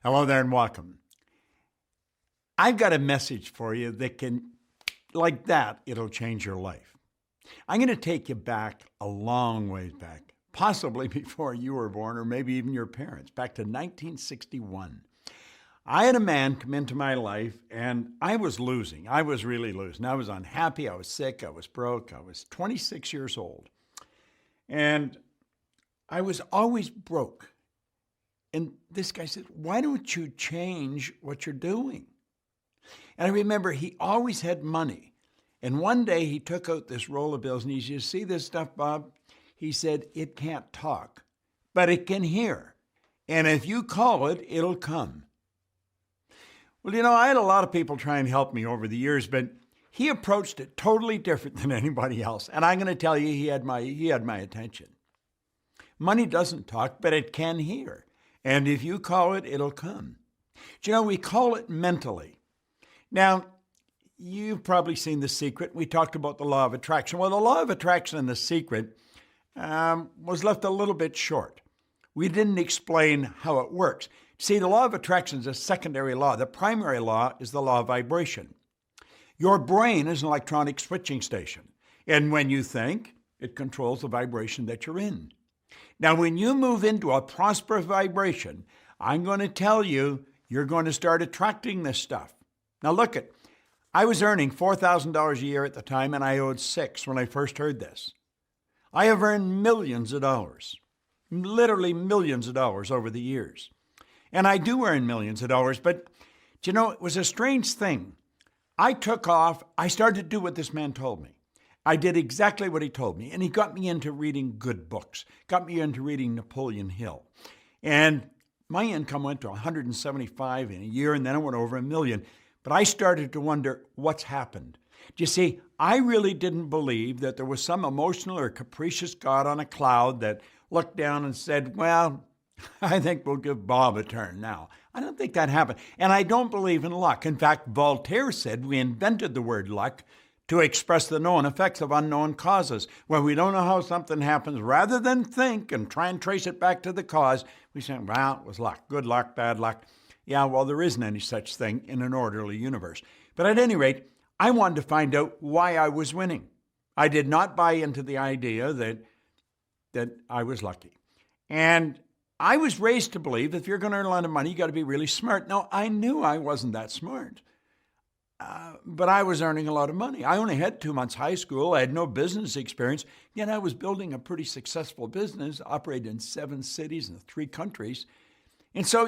Hello there and welcome. I've got a message for you that can, like that, it'll change your life. I'm going to take you back a long ways back, possibly before you were born or maybe even your parents, back to 1961. I had a man come into my life and I was losing. I was really losing. I was unhappy. I was sick. I was broke. I was 26 years old. And I was always broke. And this guy said, why don't you change what you're doing? And I remember he always had money. And one day he took out this roll of bills and he said, you see this stuff, Bob? He said, it can't talk, but it can hear. And if you call it, it'll come. Well, I had a lot of people try and help me over the years, but he approached it totally different than anybody else. And I'm going to tell you, he had my attention. Money doesn't talk, but it can hear. And if you call it, it'll come. We call it mentally. Now, you've probably seen The Secret. We talked about the law of attraction. Well, the law of attraction and The Secret was left a little bit short. We didn't explain how it works. See, the law of attraction is a secondary law. The primary law is the law of vibration. Your brain is an electronic switching station. And when you think, it controls the vibration that you're in. Now, when you move into a prosperous vibration, I'm going to tell you, you're going to start attracting this stuff. Now, look it. I was earning $4,000 a year at the time, and I owed $6,000 when I first heard this. I have earned millions of dollars, literally millions of dollars over the years. And I do earn millions of dollars, but it was a strange thing. I took off. I started to do what this man told me. I did exactly what he told me, and he got me into reading good books, got me into reading Napoleon Hill. And my income went to 175 in a year, and then it went over $1 million. But I started to wonder what's happened. Do you see, I really didn't believe that there was some emotional or capricious God on a cloud that looked down and said, well, I think we'll give Bob a turn now. I don't think that happened. And I don't believe in luck. In fact, Voltaire said we invented the word luck to express the known effects of unknown causes. When we don't know how something happens, rather than think and try and trace it back to the cause, we say, well, it was luck, good luck, bad luck. Yeah, well, there isn't any such thing in an orderly universe. But at any rate, I wanted to find out why I was winning. I did not buy into the idea that I was lucky. And I was raised to believe that if you're going to earn a lot of money, you got to be really smart. Now, I knew I wasn't that smart. But I was earning a lot of money. I only had 2 months high school. I had no business experience. Yet I was building a pretty successful business, operated in 7 cities and 3 countries. And so,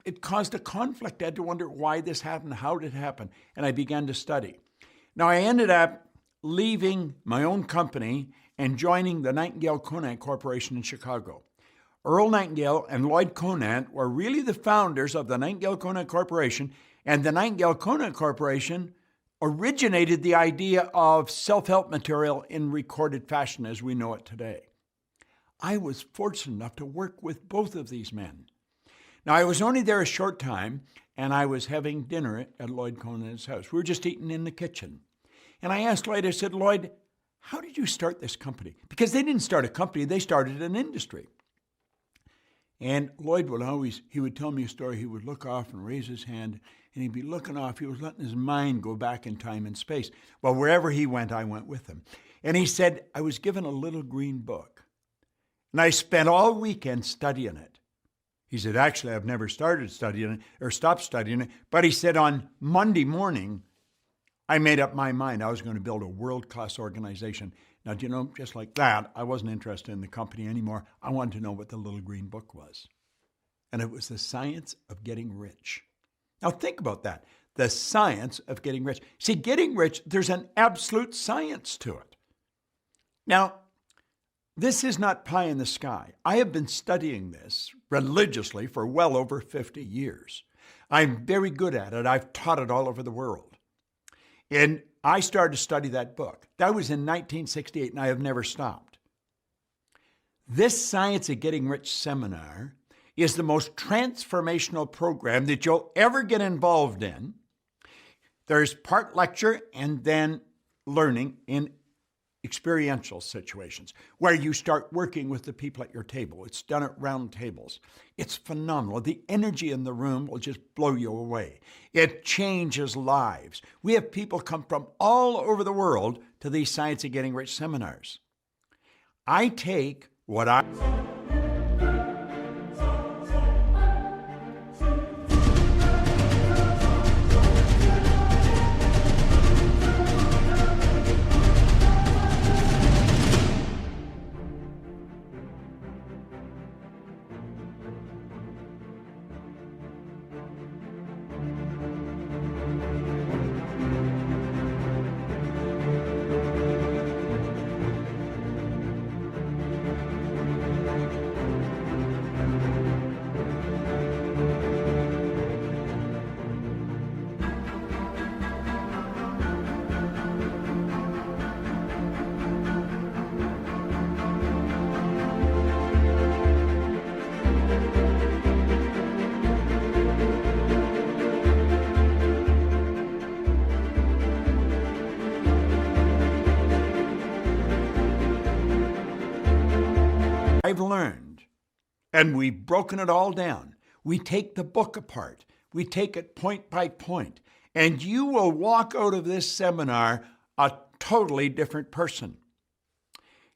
it caused a conflict. I had to wonder why this happened, how did it happen? And I began to study. Now, I ended up leaving my own company and joining the Nightingale-Conant Corporation in Chicago. Earl Nightingale and Lloyd Conant were really the founders of the Nightingale-Conant Corporation. And the Nightingale-Conant Corporation originated the idea of self-help material in recorded fashion as we know it today. I was fortunate enough to work with both of these men. Now, I was only there a short time, and I was having dinner at Lloyd Conant's house. We were just eating in the kitchen. And I asked Lloyd, I said, Lloyd, how did you start this company? Because they didn't start a company, they started an industry. And Lloyd he would tell me a story. He would look off and raise his hand, and he'd be looking off. He was letting his mind go back in time and space. Well, wherever he went, I went with him. And he said, I was given a little green book, and I spent all weekend studying it. He said, actually, I've never started studying it or stopped studying it. But he said, on Monday morning, I made up my mind I was going to build a world-class organization. Now, just like that, I wasn't interested in the company anymore. I wanted to know what the little green book was. And it was the science of getting rich. Now, think about that. The science of getting rich. See, getting rich, there's an absolute science to it. Now, this is not pie in the sky. I have been studying this religiously for well over 50 years. I'm very good at it. I've taught it all over the world. And I started to study that book. That was in 1968, and I have never stopped. This Science of Getting Rich seminar is the most transformational program that you'll ever get involved in. There's part lecture and then learning in experiential situations where you start working with the people at your table. It's done at round tables. It's phenomenal. The energy in the room will just blow you away. It changes lives. We have people come from all over the world to these Science of Getting Rich seminars. I take what I've learned, and we've broken it all down. We take the book apart. We take it point by point, and you will walk out of this seminar a totally different person.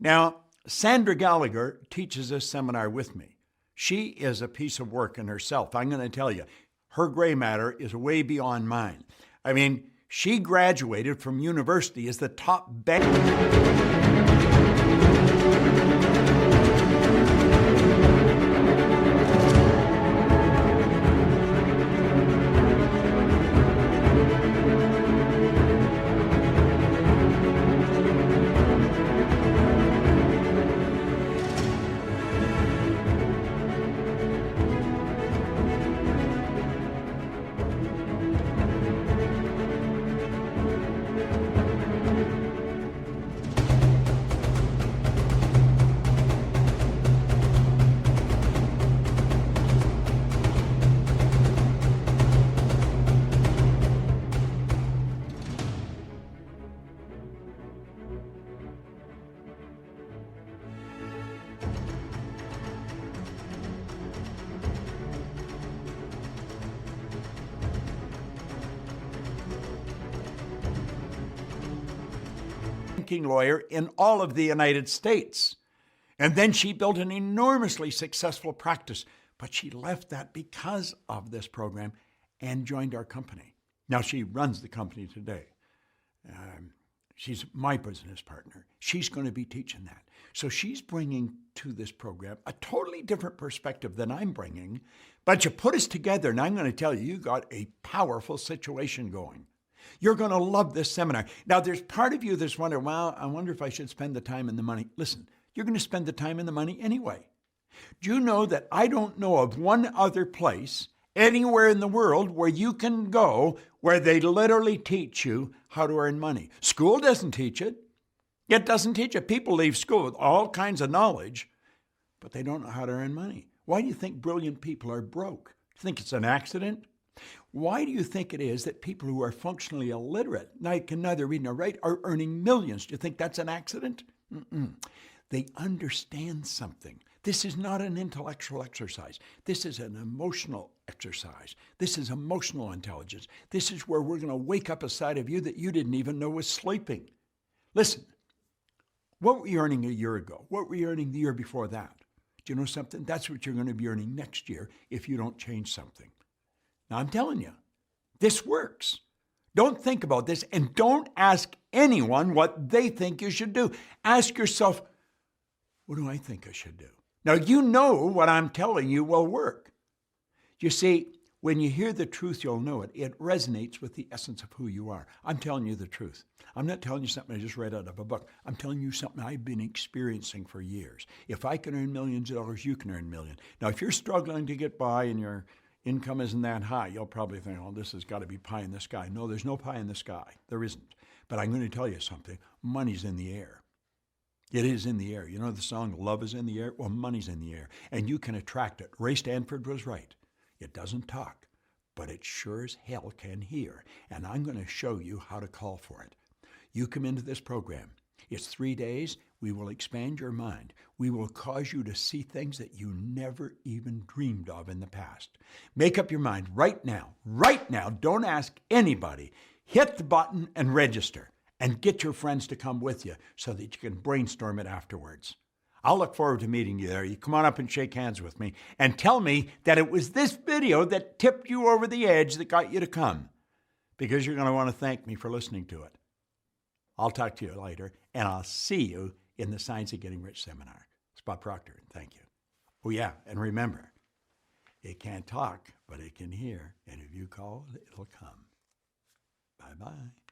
Now, Sandra Gallagher teaches this seminar with me. She is a piece of work in herself. I'm going to tell you, her gray matter is way beyond mine. I mean, she graduated from university as the top lawyer in all of the United States. And then she built an enormously successful practice, but she left that because of this program and joined our company. Now she runs the company today. She's my business partner. She's going to be teaching that. So she's bringing to this program a totally different perspective than I'm bringing, but you put us together and I'm going to tell you, you got a powerful situation going. You're going to love this seminar. Now, there's part of you that's wondering, well, I wonder if I should spend the time and the money. Listen, you're going to spend the time and the money anyway. Do you know that I don't know of one other place anywhere in the world where you can go where they literally teach you how to earn money? School doesn't teach it. It doesn't teach it. People leave school with all kinds of knowledge, but they don't know how to earn money. Why do you think brilliant people are broke? Do you think it's an accident? Why do you think it is that people who are functionally illiterate, can neither read nor write, are earning millions? Do you think that's an accident? They understand something. This is not an intellectual exercise. This is an emotional exercise. This is emotional intelligence. This is where we're going to wake up a side of you that you didn't even know was sleeping. Listen, what were you earning a year ago? What were you earning the year before that? Do you know something? That's what you're going to be earning next year if you don't change something. Now, I'm telling you, this works. Don't think about this and don't ask anyone what they think you should do. Ask yourself, what do I think I should do? Now, you know what I'm telling you will work. You see, when you hear the truth, you'll know it. It resonates with the essence of who you are. I'm telling you the truth. I'm not telling you something I just read out of a book. I'm telling you something I've been experiencing for years. If I can earn millions of dollars, you can earn millions. Now, if you're struggling to get by and your income isn't that high, you'll probably think, oh, this has got to be pie in the sky. No, there's no pie in the sky. There isn't. But I'm going to tell you something. Money's in the air. It is in the air. You know the song, Love is in the Air? Well, money's in the air, and you can attract it. Ray Stanford was right. It doesn't talk, but it sure as hell can hear, and I'm going to show you how to call for it. You come into this program. It's 3 days. We will expand your mind. We will cause you to see things that you never even dreamed of in the past. Make up your mind right now. Right now. Don't ask anybody. Hit the button and register and get your friends to come with you so that you can brainstorm it afterwards. I'll look forward to meeting you there. You come on up and shake hands with me and tell me that it was this video that tipped you over the edge that got you to come, because you're going to want to thank me for listening to it. I'll talk to you later, and I'll see you in the Science of Getting Rich seminar. It's Bob Proctor. Thank you. Oh, yeah, and remember, it can't talk, but it can hear, and if you call, it'll come. Bye-bye.